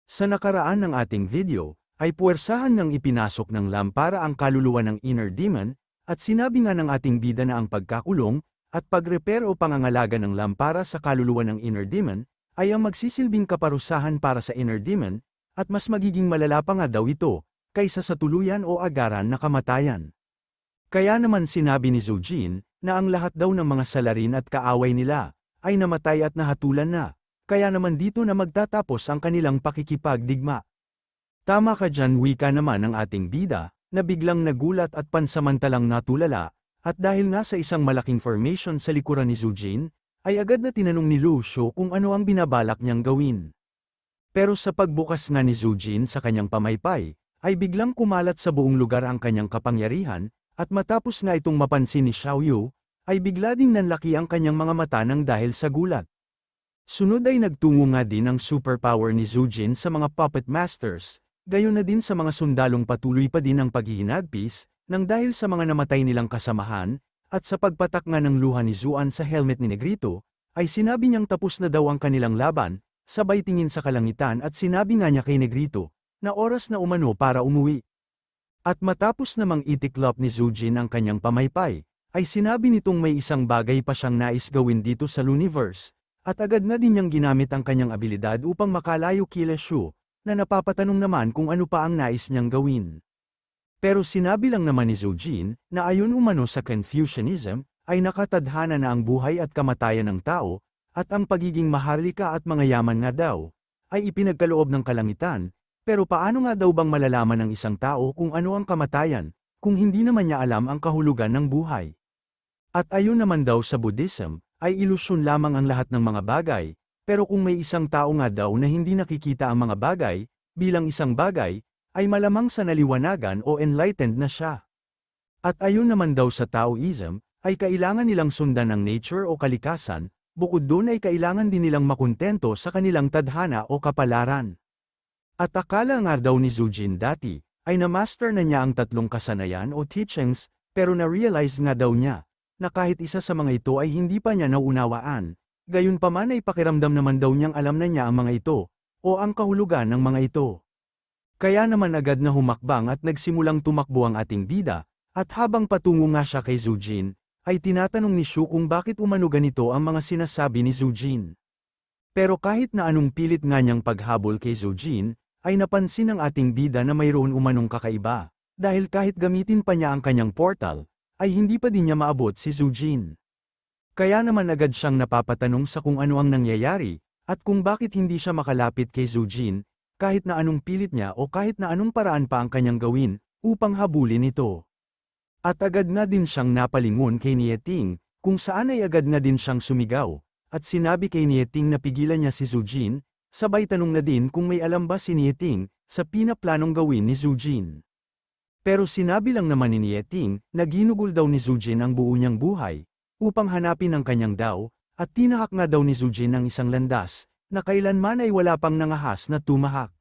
Sa nakaraan ng ating video, ay puwersahan ng ipinasok ng lampara ang kaluluwa ng inner demon, at sinabi nga ng ating bida na ang pagkakulong, at pag-repair o pangangalaga ng lampara sa kaluluwa ng inner demon, ay ang magsisilbing kaparusahan para sa inner demon, at mas magiging malala pa nga daw ito, kaysa sa tuluyan o agaran na kamatayan. Kaya naman sinabi ni Zujin, na ang lahat daw ng mga salarin at kaaway nila, ay namatay at nahatulan na, kaya naman dito na magtatapos ang kanilang pakikipagdigma. Tama ka dyan, wika naman ng ating bida, na biglang nagulat at pansamantalang natulala, at dahil nga sa isang malaking formation sa likuran ni Zujin, ay agad na tinanong ni Lu Shou kung ano ang binabalak niyang gawin. Pero sa pagbukas nga ni Zujin sa kanyang pamaypay, ay biglang kumalat sa buong lugar ang kanyang kapangyarihan, at matapos nga itong mapansin ni Xiaoyu, ay bigla ding nanlaki ang kanyang mga mata nang dahil sa gulat. Sunod ay nagtungo nga din ang superpower ni Zujin sa mga puppet masters, gayon na din sa mga sundalong patuloy pa din ang paghihinagpis, nang dahil sa mga namatay nilang kasamahan, at sa pagpatak nga ng luha ni Zuan sa helmet ni Negrito, ay sinabi niyang tapos na daw ang kanilang laban, sabay tingin sa kalangitan at sinabi nga niya kay Negrito, na oras na umano para umuwi. At matapos namang itiklop ni Zujin ang kanyang pamaypay, ay sinabi nitong may isang bagay pa siyang nais gawin dito sa Luniverse, at agad na din niyang ginamit ang kanyang abilidad upang makalayo kila Shu, na napapatanong naman kung ano pa ang nais niyang gawin. Pero sinabi lang naman ni Zujin, na ayon umano sa Confucianism, ay nakatadhana na ang buhay at kamatayan ng tao, at ang pagiging maharlika at mga yaman nga daw, ay ipinagkaloob ng kalangitan, pero paano nga daw bang malalaman ng isang tao kung ano ang kamatayan, kung hindi naman niya alam ang kahulugan ng buhay? At ayon naman daw sa Buddhism, ay ilusyon lamang ang lahat ng mga bagay, pero kung may isang tao nga daw na hindi nakikita ang mga bagay, bilang isang bagay, ay malamang sa naliwanagan o enlightened na siya. At ayon naman daw sa Taoism, ay kailangan nilang sundan ang nature o kalikasan, bukod doon ay kailangan din nilang makontento sa kanilang tadhana o kapalaran. At akala nga daw ni Zujin dati, ay na-master na niya ang tatlong kasanayan o teachings, pero na-realize nga daw niya, na kahit isa sa mga ito ay hindi pa niya nauunawaan, gayunpaman ay pakiramdam naman daw niyang alam na niya ang mga ito, o ang kahulugan ng mga ito. Kaya naman agad na humakbang at nagsimulang tumakbo ang ating bida, at habang patungo nga siya kay Zujin, ay tinatanong ni Shu kung bakit umano ganito ang mga sinasabi ni Zujin. Pero kahit na anong pilit nga niyang paghabol kay Zujin, ay napansin ng ating bida na mayroon umanong kakaiba, dahil kahit gamitin pa niya ang kanyang portal, ay hindi pa din niya maabot si Zujin. Kaya naman agad siyang napapatanong sa kung ano ang nangyayari, at kung bakit hindi siya makalapit kay Zujin, kahit na anong pilit niya o kahit na anong paraan pa ang kanyang gawin, upang habulin ito. At agad na din siyang napalingon kay Nieting, kung saan ay agad na din siyang sumigaw, at sinabi kay Nieting na pigilan niya si Zujin, sabay tanong na din kung may alam ba si Nieting, sa pinaplanong gawin ni Zujin. Pero sinabi lang naman ni Nieting, na ginugol daw ni Zujin ang buo niyang buhay, upang hanapin ang kanyang daw, at tinahak nga daw ni Zujin ang isang landas, na kailanman ay wala pang nangahas na tumahak.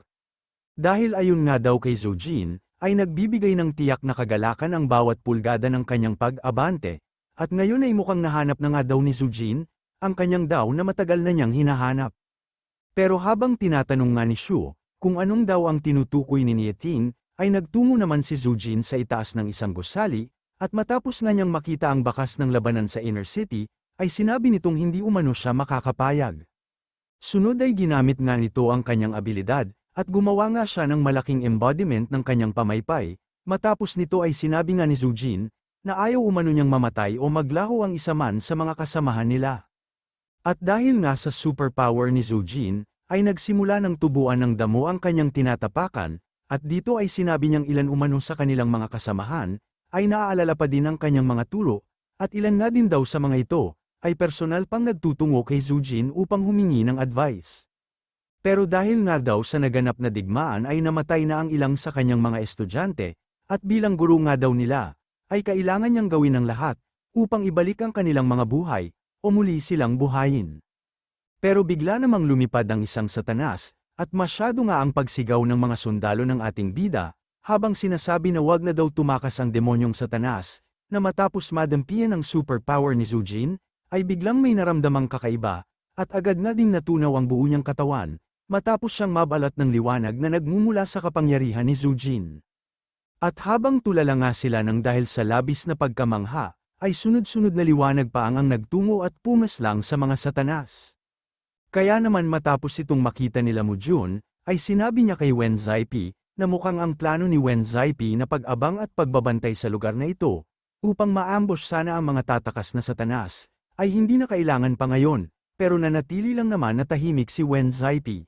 Dahil ayon nga daw kay Zujin, ay nagbibigay ng tiyak na kagalakan ang bawat pulgada ng kanyang pag-abante, at ngayon ay mukhang nahanap na nga daw ni Zujin, ang kanyang daw na matagal na niyang hinahanap. Pero habang tinatanong nga ni Shu, kung anong daw ang tinutukoy ni Nieting, ay nagtungo naman si Zujin sa itaas ng isang gusali, at matapos nga niyang makita ang bakas ng labanan sa inner city, ay sinabi nitong hindi umano siya makakapayag. Sunod ay ginamit nga nito ang kanyang abilidad, at gumawa nga siya ng malaking embodiment ng kanyang pamaypay, matapos nito ay sinabi nga ni Zujin, na ayaw umano niyang mamatay o maglaho ang isa man sa mga kasamahan nila. At dahil nga sa superpower ni Zujin, ay nagsimula ng tubuan ng damo ang kanyang tinatapakan, at dito ay sinabi niyang ilan umano sa kanilang mga kasamahan, ay naaalala pa din ang kanyang mga turo, at ilan nga din daw sa mga ito, ay personal pang nagtutungo kay Zujin upang humingi ng advice. Pero dahil nga daw sa naganap na digmaan ay namatay na ang ilang sa kanyang mga estudyante, at bilang guro nga daw nila, ay kailangan niyang gawin ang lahat, upang ibalik ang kanilang mga buhay, o muli silang buhayin. Pero bigla namang lumipad ang isang Satanas, at masyado nga ang pagsigaw ng mga sundalo ng ating bida, habang sinasabi na wag na daw tumakas ang demonyong Satanas, na matapos madampian ang superpower ni Zujin, ay biglang may naramdamang kakaiba, at agad na ding natunaw ang buo niyang katawan, matapos siyang mabalat ng liwanag na nagmumula sa kapangyarihan ni Zujin. At habang tulala nga sila ng dahil sa labis na pagkamangha, ay sunod-sunod na liwanag pa ang nagtungo at pumaslang sa mga satanas. Kaya naman matapos itong makita nila Mujun, ay sinabi niya kay Wen Zaipi, na mukhang ang plano ni Wen Zaipi na pag-abang at pagbabantay sa lugar na ito, upang maambush sana ang mga tatakas na satanas, ay hindi na kailangan pa ngayon, pero nanatili lang naman na tahimik si Wen Zaipi.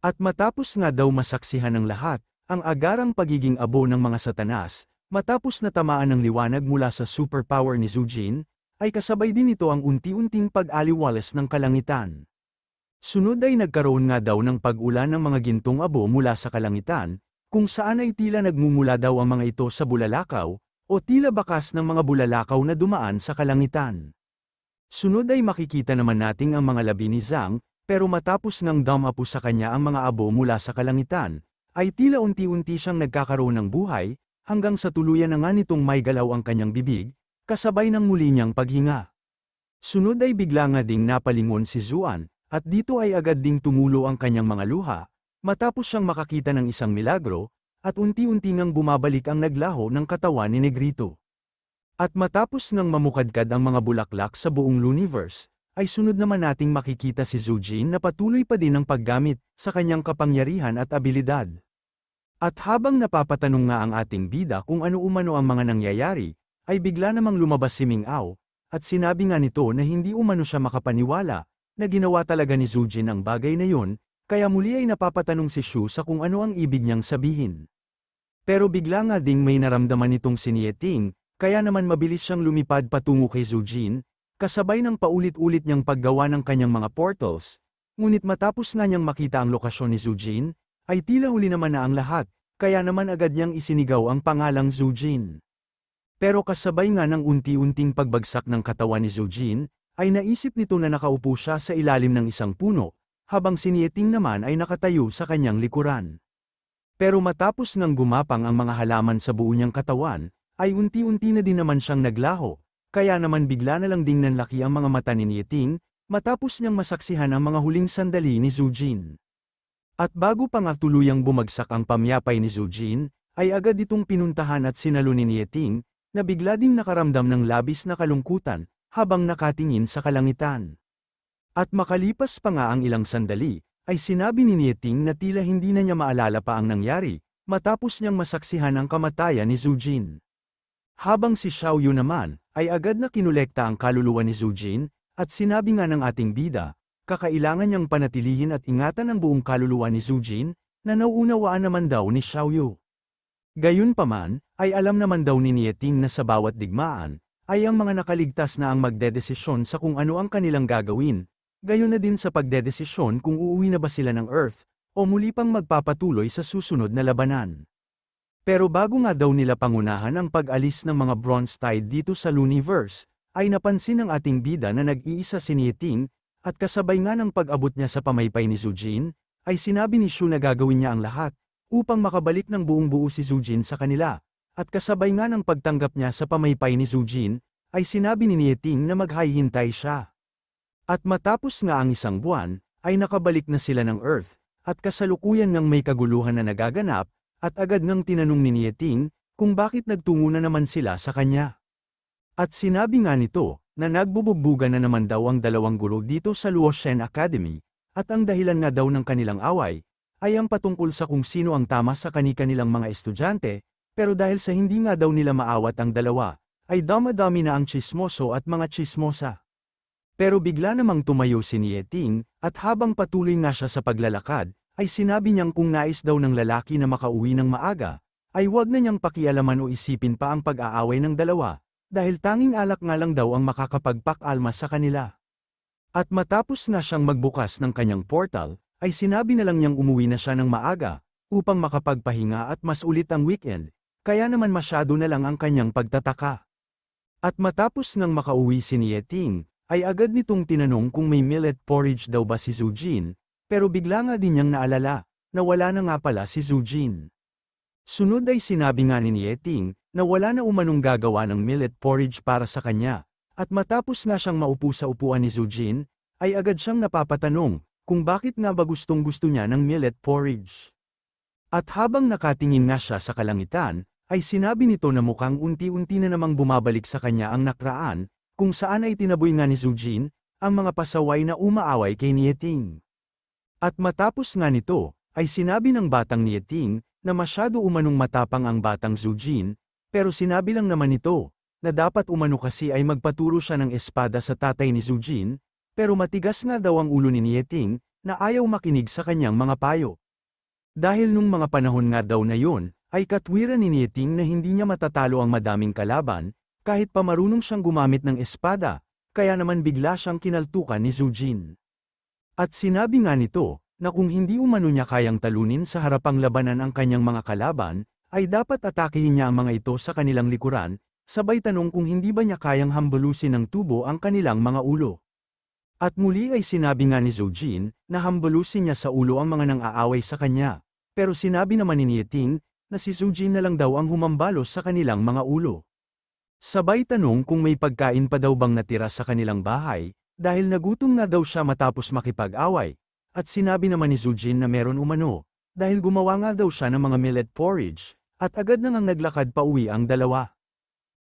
At matapos nga daw masaksihan ng lahat, ang agarang pagiging abo ng mga satanas, matapos na tamaan ng liwanag mula sa superpower ni Zujin, ay kasabay din ito ang unti-unting pag-aliwalas ng kalangitan. Sunod ay nagkaroon nga daw ng pag-ulan ng mga gintong abo mula sa kalangitan, kung saan ay tila nagmumula daw ang mga ito sa bulalakaw, o tila bakas ng mga bulalakaw na dumaan sa kalangitan. Sunod ay makikita naman nating ang mga labi ni Zhang, pero matapos ngang dumapo sa kanya ang mga abo mula sa kalangitan, ay tila unti-unti siyang nagkakaroon ng buhay, hanggang sa tuluyan na nga nitong may galaw ang kanyang bibig, kasabay ng muli niyang paghinga. Sunod ay bigla nga ding napalingon si Zuan, at dito ay agad ding tumulo ang kanyang mga luha, matapos siyang makakita ng isang milagro, at unti-unti ngang bumabalik ang naglaho ng katawan ni Negrito. At matapos ngang mamukadkad ang mga bulaklak sa buong universe, ay sunod naman nating makikita si Zujin na patuloy pa din ang paggamit sa kanyang kapangyarihan at abilidad. At habang napapatanong nga ang ating bida kung ano-umano ang mga nangyayari, ay bigla namang lumabas si Ming-Ao, at sinabi nga nito na hindi umano siya makapaniwala, na ginawa talaga ni Zujin ang bagay na yun, kaya muli ay napapatanong si Shu sa kung ano ang ibig niyang sabihin. Pero bigla nga ding may naramdaman nitong si Nieting, kaya naman mabilis siyang lumipad patungo kay Zujin, kasabay ng paulit-ulit niyang paggawa ng kanyang mga portals, ngunit matapos nga niyang makita ang lokasyon ni Zujin, ay tila huli naman na ang lahat, kaya naman agad niyang isinigaw ang pangalang Zujin. Pero kasabay nga ng unti-unting pagbagsak ng katawan ni Zujin, ay naisip nito na nakaupo siya sa ilalim ng isang puno, habang si Nieting naman ay nakatayo sa kanyang likuran. Pero matapos ngang gumapang ang mga halaman sa buo niyang katawan, ay unti-unti na din naman siyang naglaho, kaya naman bigla na lang ding nanlaki ang mga mata ni Nieting, matapos niyang masaksihan ang mga huling sandali ni Zujin. At bago pa nga tuluyang bumagsak ang pamyapay ni Zujin, ay agad itong pinuntahan at sinalo ni Nieting, na bigla ding nakaramdam ng labis na kalungkutan, habang nakatingin sa kalangitan. At makalipas pa nga ang ilang sandali, ay sinabi ni Nieting na tila hindi na niya maalala pa ang nangyari, matapos niyang masaksihan ang kamatayan ni Zujin. Habang si Xiaoyu naman, ay agad na kinolekta ang kaluluwa ni Zujin, at sinabi nga ng ating bida, kakailangan niyang panatilihin at ingatan ang buong kaluluwa ni Zujin, na nauunawaan naman daw ni Xiaoyu. Gayunpaman, ay alam naman daw ni Nieting na sa bawat digmaan, ay ang mga nakaligtas na ang magdedesisyon sa kung ano ang kanilang gagawin, gayon na din sa pagdedesisyon kung uuwi na ba sila ng Earth, o muli pang magpapatuloy sa susunod na labanan. Pero bago nga daw nila pangunahan ang pag-alis ng mga Bronze Tide dito sa Luniverse, ay napansin ng ating bida na nag-iisa si Nieting, at kasabay nga ng pag-abot niya sa pamaypay ni Zujin, ay sinabi ni Shu na gagawin niya ang lahat, upang makabalik ng buong buo si Zujin sa kanila, at kasabay nga ng pagtanggap niya sa pamaypay ni Zujin, ay sinabi ni Nieting na maghihintay siya. At matapos nga ang isang buwan, ay nakabalik na sila ng Earth, at kasalukuyan ngang may kaguluhan na nagaganap, at agad ngang tinanong ni Nieting, kung bakit nagtungo na naman sila sa kanya. At sinabi nga nito, na nagbubugbugan na naman daw ang dalawang guro dito sa Luoshen Academy, at ang dahilan nga daw ng kanilang away, ay ang patungkol sa kung sino ang tama sa kani-kanilang mga estudyante, pero dahil sa hindi nga daw nila maawat ang dalawa, ay dama-dami na ang tsismoso at mga tsismosa. Pero bigla namang tumayo si Nieting, at habang patuloy nga siya sa paglalakad, ay sinabi niyang kung nais daw ng lalaki na makauwi ng maaga, ay huwag na niyang pakialaman o isipin pa ang pag-aaway ng dalawa, dahil tanging alak nga lang daw ang makakapagpak-alma sa kanila. At matapos na siyang magbukas ng kanyang portal, ay sinabi na lang niyang umuwi na siya ng maaga, upang makapagpahinga at mas ulit ang weekend, kaya naman masyado na lang ang kanyang pagtataka. At matapos nang makauwi si Nieting, ay agad nitong tinanong kung may millet porridge daw ba si Zujin, pero bigla nga din niyang naalala, na wala na nga pala si Zujin. Sunod ay sinabi nga ni Nieting, na wala na umanong gagawa ng millet porridge para sa kanya, at matapos nga siyang maupo sa upuan ni Zujin, ay agad siyang napapatanong, kung bakit nga ba gustong-gusto niya ng millet porridge. At habang nakatingin nga siya sa kalangitan, ay sinabi nito na mukhang unti-unti na namang bumabalik sa kanya ang nakaraan, kung saan ay tinaboy nga ni Zujin, ang mga pasaway na umaaway kay Nieting. At matapos nga nito, ay sinabi ng batang Nieting, na masyado umanong matapang ang batang Zujin, pero sinabi lang naman nito, na dapat umano kasi ay magpaturo siya ng espada sa tatay ni Zujin, pero matigas nga daw ang ulo ni Nieting, na ayaw makinig sa kanyang mga payo. Dahil nung mga panahon nga daw na yun, ay katwiran ni Nieting na hindi niya matatalo ang madaming kalaban, kahit pa marunong siyang gumamit ng espada, kaya naman bigla siyang kinaltukan ni Zujin. At sinabi nga nito, na kung hindi umano niya kayang talunin sa harapang labanan ang kanyang mga kalaban, ay dapat atakihin niya ang mga ito sa kanilang likuran, sabay tanong kung hindi ba niya kayang hambalusin ng tubo ang kanilang mga ulo. At muli ay sinabi nga ni Zujin, na hambalusin niya sa ulo ang mga nang-aaway sa kanya, pero sinabi naman ni Nieting, na si Zujin na lang daw ang humambalos sa kanilang mga ulo. Sabay tanong kung may pagkain pa daw bang natira sa kanilang bahay, dahil nagutom nga daw siya matapos makipag-away, at sinabi naman ni Zujin na meron umano, dahil gumawa nga daw siya ng mga millet porridge, at agad na ngang naglakad pa uwi ang dalawa.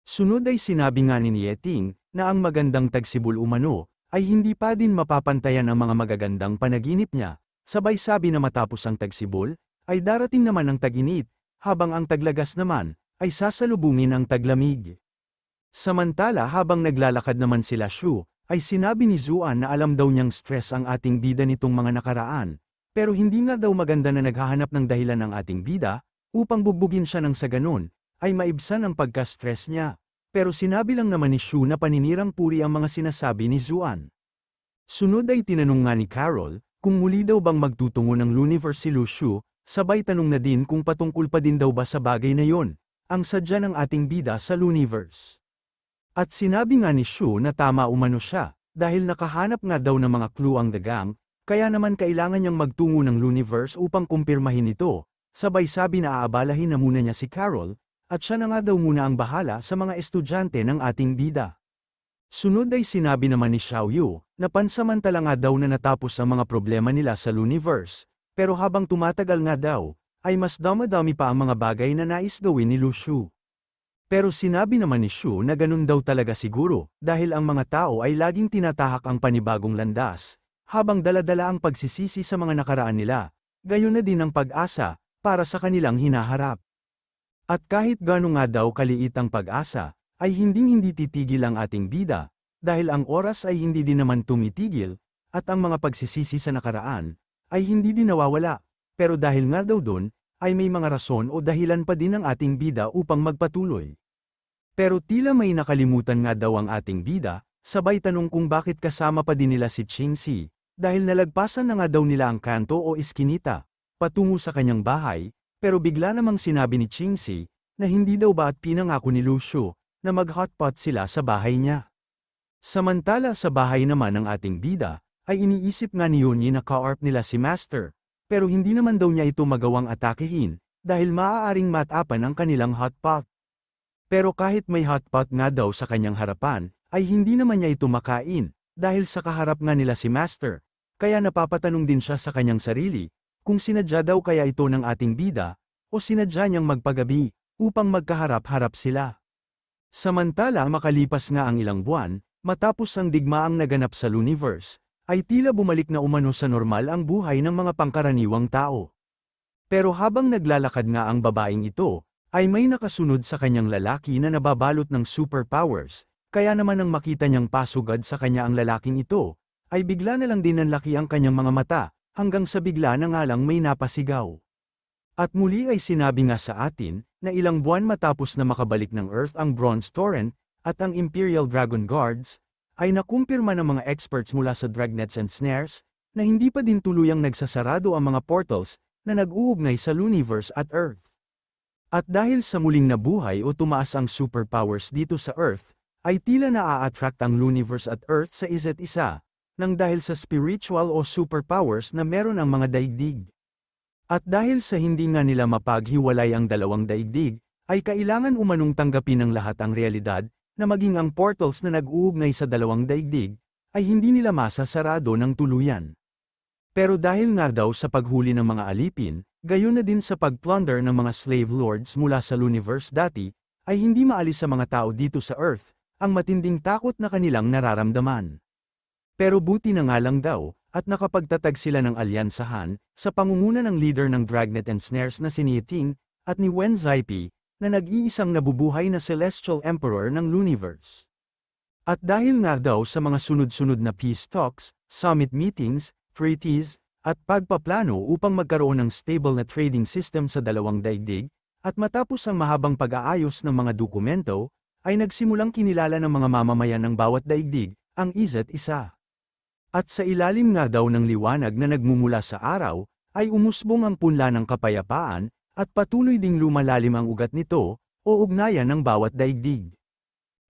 Sunod ay sinabi nga ni Nieting, na ang magandang tagsibol umano, ay hindi pa din mapapantayan ang mga magagandang panaginip niya, sabay sabi na matapos ang tagsibol, ay darating naman ang tag-init, habang ang taglagas naman, ay sasalubungin ang taglamig. Samantala habang naglalakad naman sila Shu, ay sinabi ni Zuan na alam daw niyang stress ang ating bida nitong mga nakaraan, pero hindi nga daw maganda na naghahanap ng dahilan ng ating bida, upang bugbugin siya ng sa ganon, ay maibsan ang pagka-stress niya. Pero sinabi lang naman ni Shu na paninirang puri ang mga sinasabi ni Zuan. Sunod ay tinanong nga ni Carol, kung muli daw bang magtutungo ng Luniverse si Lu Shu, sabay tanong na din kung patungkol pa din daw ba sa bagay na yon, ang sadya ng ating bida sa Luniverse. At sinabi nga ni Shu na tama umano siya, dahil nakahanap nga daw ng mga clue ang The Gang, kaya naman kailangan niyang magtungo ng Luniverse upang kumpirmahin ito, sabay sabi na aabalahin na muna niya si Carol, at siya na nga daw muna ang bahala sa mga estudyante ng ating bida. Sunod ay sinabi naman ni Xiaoyu, na pansamantala nga daw na natapos ang mga problema nila sa Luniverse, pero habang tumatagal nga daw, ay mas dami-dami pa ang mga bagay na nais gawin ni Lu Shu. Pero sinabi naman ni Shu na ganun daw talaga siguro, dahil ang mga tao ay laging tinatahak ang panibagong landas, habang daladala ang pagsisisi sa mga nakaraan nila, gayon na din ang pag-asa, para sa kanilang hinaharap. At kahit gaano nga daw kaliit ang pag-asa, ay hinding-hindi titigil ang ating bida, dahil ang oras ay hindi din naman tumitigil, at ang mga pagsisisi sa nakaraan, ay hindi din nawawala, pero dahil nga daw doon, ay may mga rason o dahilan pa din ang ating bida upang magpatuloy. Pero tila may nakalimutan nga daw ang ating bida, sabay tanong kung bakit kasama pa din nila si Qingxi, dahil nalagpasan na nga daw nila ang kanto o iskinita, patungo sa kanyang bahay, pero bigla namang sinabi ni Qingxi, na hindi daw ba at pinangako ni Lu Shu, na mag-hotpot sila sa bahay niya. Samantala sa bahay naman ng ating bida, ay iniisip nga ni Yunyi na ka-arp nila si Master, pero hindi naman daw niya ito magawang atakehin, dahil maaaring matapan ang kanilang hotpot. Pero kahit may hotpot nga daw sa kanyang harapan, ay hindi naman niya ito makain, dahil sa kaharap nga nila si Master, kaya napapatanong din siya sa kanyang sarili, kung sinadya daw kaya ito ng ating bida, o sinadya niyang magpagabi, upang magkaharap-harap sila. Samantala makalipas nga ang ilang buwan, matapos ang digmaang naganap sa Luniverse, ay tila bumalik na umano sa normal ang buhay ng mga pangkaraniwang tao. Pero habang naglalakad nga ang babaeng ito, ay may nakasunod sa kanyang lalaki na nababalot ng superpowers, kaya naman nang makita niyang pasugad sa kanya ang lalaking ito, ay bigla na lang din nanlaki ang kanyang mga mata, hanggang sa bigla na nga lang may napasigaw. At muli ay sinabi nga sa atin, na ilang buwan matapos na makabalik ng Earth ang Bronze Torrent, at ang Imperial Dragon Guards, ay nakumpirma ng mga experts mula sa Dragnets and Snares, na hindi pa din tuluyang nagsasarado ang mga portals, na nag-uugnay sa Luniverse at Earth. At dahil sa muling nabuhay o tumaas ang superpowers dito sa Earth, ay tila naa-attract ang Luniverse at Earth sa isa't isa, nang dahil sa spiritual o superpowers na meron ang mga daigdig. At dahil sa hindi nga nila mapaghiwalay ang dalawang daigdig, ay kailangan umanong tanggapin ng lahat ang realidad, na maging ang portals na nag-uugnay sa dalawang daigdig, ay hindi nila masasarado ng tuluyan. Pero dahil nga daw sa paghuli ng mga alipin, gayon na din sa pagplunder ng mga slave lords mula sa Luniverse dati, ay hindi maalis sa mga tao dito sa Earth, ang matinding takot na kanilang nararamdaman. Pero buti na nga lang daw, at nakapagtatag sila ng alyansahan, sa pangunguna ng leader ng Dragnet and Snares na si Niating, at ni Wen Zaipi, na nag-iisang nabubuhay na Celestial Emperor ng Luniverse. At dahil nga daw sa mga sunod-sunod na peace talks, summit meetings, treaties, at pagpaplano upang magkaroon ng stable na trading system sa dalawang daigdig, at matapos ang mahabang pag-aayos ng mga dokumento, ay nagsimulang kinilala ng mga mamamayan ng bawat daigdig, ang isa't isa. At sa ilalim nga daw ng liwanag na nagmumula sa araw, ay umusbong ang punla ng kapayapaan, at patuloy ding lumalalim ang ugat nito, o ugnayan ng bawat daigdig.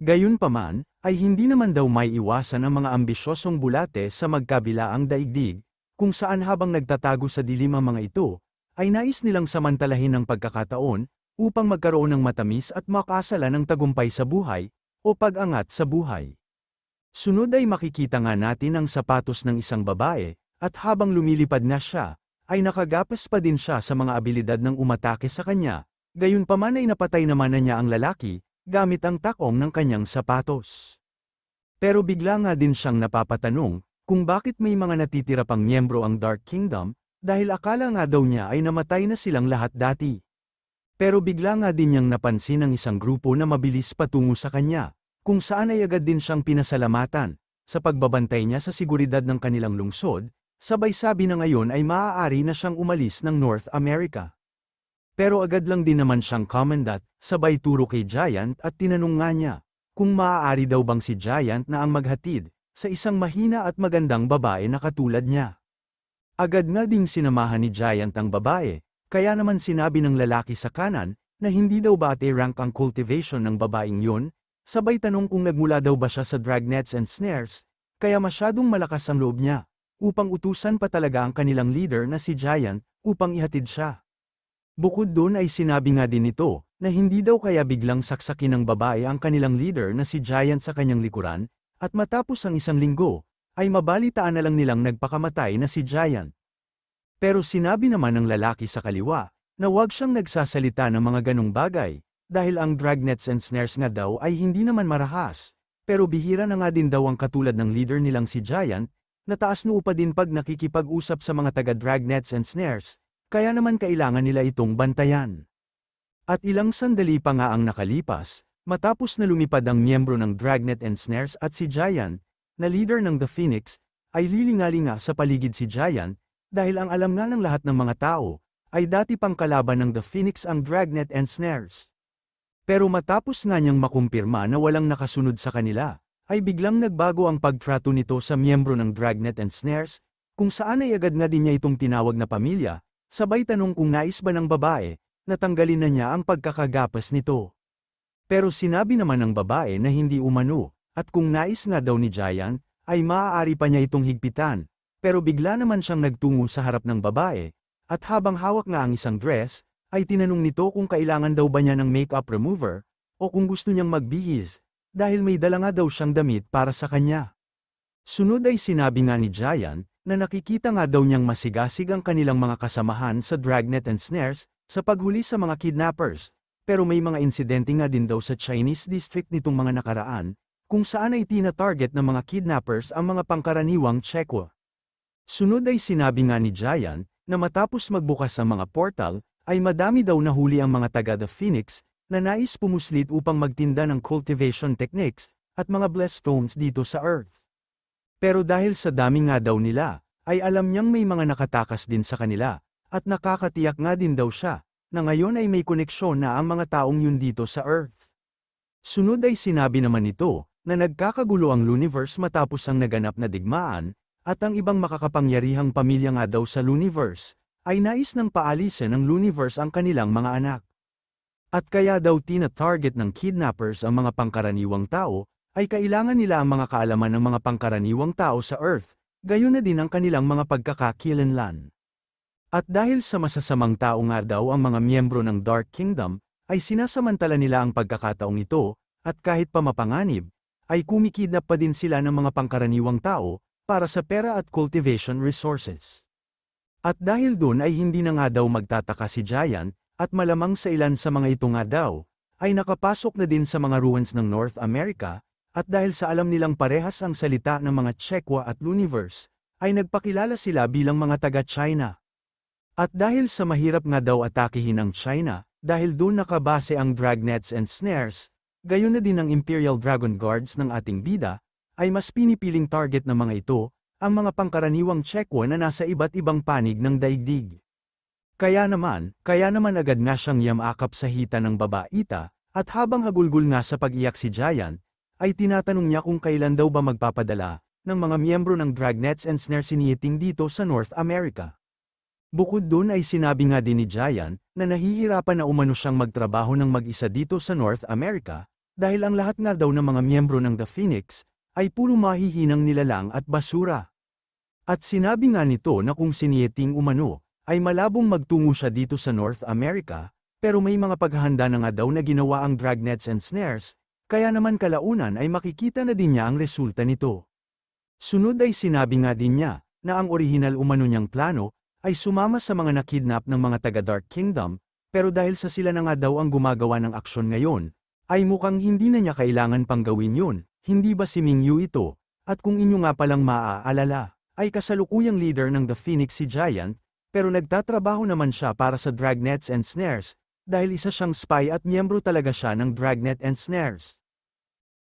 Gayunpaman, ay hindi naman daw may iwasan ang mga ambisyosong bulate sa magkabilaang daigdig, kung saan habang nagtatago sa dilim ang mga ito, ay nais nilang samantalahin ng pagkakataon, upang magkaroon ng matamis at makasala ng tagumpay sa buhay, o pag-angat sa buhay. Sunod ay makikita nga natin ang sapatos ng isang babae, at habang lumilipad na siya, ay nakagapas pa din siya sa mga abilidad ng umatake sa kanya, gayunpaman ay napatay naman na niya ang lalaki, gamit ang takong ng kanyang sapatos. Pero bigla nga din siyang napapatanong, kung bakit may mga natitira pang miyembro ang Dark Kingdom, dahil akala nga daw niya ay namatay na silang lahat dati. Pero bigla nga din niyang napansin ang isang grupo na mabilis patungo sa kanya, kung saan ay agad din siyang pinasalamatan, sa pagbabantay niya sa seguridad ng kanilang lungsod, sabay sabi na ngayon ay maaari na siyang umalis ng North America. Pero agad lang din naman siyang commandant, sabay turo kay Giant at tinanong nga niya, kung maaari daw bang si Giant na ang maghatid, sa isang mahina at magandang babae na katulad niya. Agad nga ding sinamahan ni Giant ang babae, kaya naman sinabi ng lalaki sa kanan, na hindi daw ba rank ang cultivation ng babaeng yun, sabay tanong kung nagmula daw ba siya sa Dragnets and Snares, kaya masyadong malakas ang loob niya, upang utusan pa talaga ang kanilang leader na si Giant, upang ihatid siya. Bukod doon ay sinabi nga din nito, na hindi daw kaya biglang saksakin ng babae ang kanilang leader na si Giant sa kanyang likuran, at matapos ang isang linggo, ay mabalitaan na lang nilang nagpakamatay na si Giant. Pero sinabi naman ng lalaki sa kaliwa, na huwag siyang nagsasalita ng mga ganong bagay, dahil ang Dragnets and Snares nga daw ay hindi naman marahas, pero bihira na nga din daw ang katulad ng leader nilang si Giant, na taas noo pa din pag nakikipag-usap sa mga taga-Dragnets and Snares, kaya naman kailangan nila itong bantayan. At ilang sandali pa nga ang nakalipas, matapos na lumipad ang miyembro ng Dragnet and Snares at si Giant, na leader ng The Phoenix, ay lilingalinga sa paligid si Giant, dahil ang alam nga ng lahat ng mga tao, ay dati pang kalaban ng The Phoenix ang Dragnet and Snares. Pero matapos nga niyang makumpirma na walang nakasunod sa kanila, ay biglang nagbago ang pagtrato nito sa miyembro ng Dragnet and Snares, kung saan ay agad nga din niya itong tinawag na pamilya, sabay tanong kung nais ba ng babae, natanggalin na niya ang pagkakagapas nito. Pero sinabi naman ng babae na hindi umano, at kung nais nga daw ni Giant, ay maaari pa niya itong higpitan, pero bigla naman siyang nagtungo sa harap ng babae, at habang hawak nga ang isang dress, ay tinanong nito kung kailangan daw ba niya ng makeup remover, o kung gusto niyang magbihis, dahil may dala nga daw siyang damit para sa kanya. Sunod ay sinabi nga ni Giant, na nakikita nga daw niyang masigasig ang kanilang mga kasamahan sa Dragnet and Snares, sa paghuli sa mga kidnappers, pero may mga insidente nga din daw sa Chinese district nitong mga nakaraan, kung saan ay tina-target ng mga kidnappers ang mga pangkaraniwang Chekwa. Sunod ay sinabi nga ni Giant, na matapos magbukas ang mga portal, ay madami daw nahuli ang mga taga The Phoenix, na nais pumuslit upang magtinda ng cultivation techniques, at mga blessed stones dito sa Earth. Pero dahil sa dami nga daw nila, ay alam niyang may mga nakatakas din sa kanila, at nakakatiyak nga din daw siya, na ngayon ay may koneksyon na ang mga taong yun dito sa Earth. Sunod ay sinabi naman nito, na nagkakagulo ang Luniverse matapos ang naganap na digmaan, at ang ibang makakapangyarihang pamilya nga daw sa Luniverse, ay nais ng paalisin ng Luniverse ang kanilang mga anak. At kaya daw tina-target ng kidnappers ang mga pangkaraniwang tao, ay kailangan nila ang mga kaalaman ng mga pangkaraniwang tao sa Earth, gayon na din ang kanilang mga pagkakakilanlan. At dahil sa masasamang tao nga daw ang mga miyembro ng Dark Kingdom, ay sinasamantala nila ang pagkakataong ito, at kahit pa mapanganib, ay kumikidnap pa din sila ng mga pangkaraniwang tao, para sa pera at cultivation resources. At dahil dun ay hindi na nga daw magtataka si Giant, at malamang sa ilan sa mga ito nga daw, ay nakapasok na din sa mga ruins ng North America, at dahil sa alam nilang parehas ang salita ng mga Chekwa at Luniverse, ay nagpakilala sila bilang mga taga-China. At dahil sa mahirap nga daw atakihin ang China, dahil doon nakabase ang dragnets and snares, gayon na din ang Imperial Dragon Guards ng ating bida, ay mas pinipiling target ng mga ito, ang mga pangkaraniwang Chekwa na nasa iba't ibang panig ng daigdig. Kaya naman agad nga siyang yamakap sa hita ng babaita, at habang hagulgul nga sa pag-iyak si Giant, ay tinatanong niya kung kailan daw ba magpapadala, ng mga miyembro ng Dragnets and Snares Initiating dito sa North America. Bukod dun ay sinabi nga din ni Giant, na nahihirapan na umano siyang magtrabaho ng mag-isa dito sa North America, dahil ang lahat nga daw ng mga miyembro ng The Phoenix, ay puro mahihinang nilalang at basura. At sinabi nga nito na kung sinieting umano, ay malabong magtungo siya dito sa North America, pero may mga paghahanda na nga daw na ginawa ang Dragnets and Snares, kaya naman kalaunan ay makikita na din niya ang resulta nito. Sunod ay sinabi nga din niya, na ang orihinal umano niyang plano, ay sumama sa mga nakidnap ng mga taga-Dark Kingdom, pero dahil sa sila na nga daw ang gumagawa ng aksyon ngayon, ay mukhang hindi na niya kailangan pang gawin yun, hindi ba si Mingyu ito, at kung inyo nga palang maaalala, ay kasalukuyang leader ng The Phoenix si Giant, pero nagtatrabaho naman siya para sa Dragnets and Snares, dahil isa siyang spy at miyembro talaga siya ng Dragnet and Snares.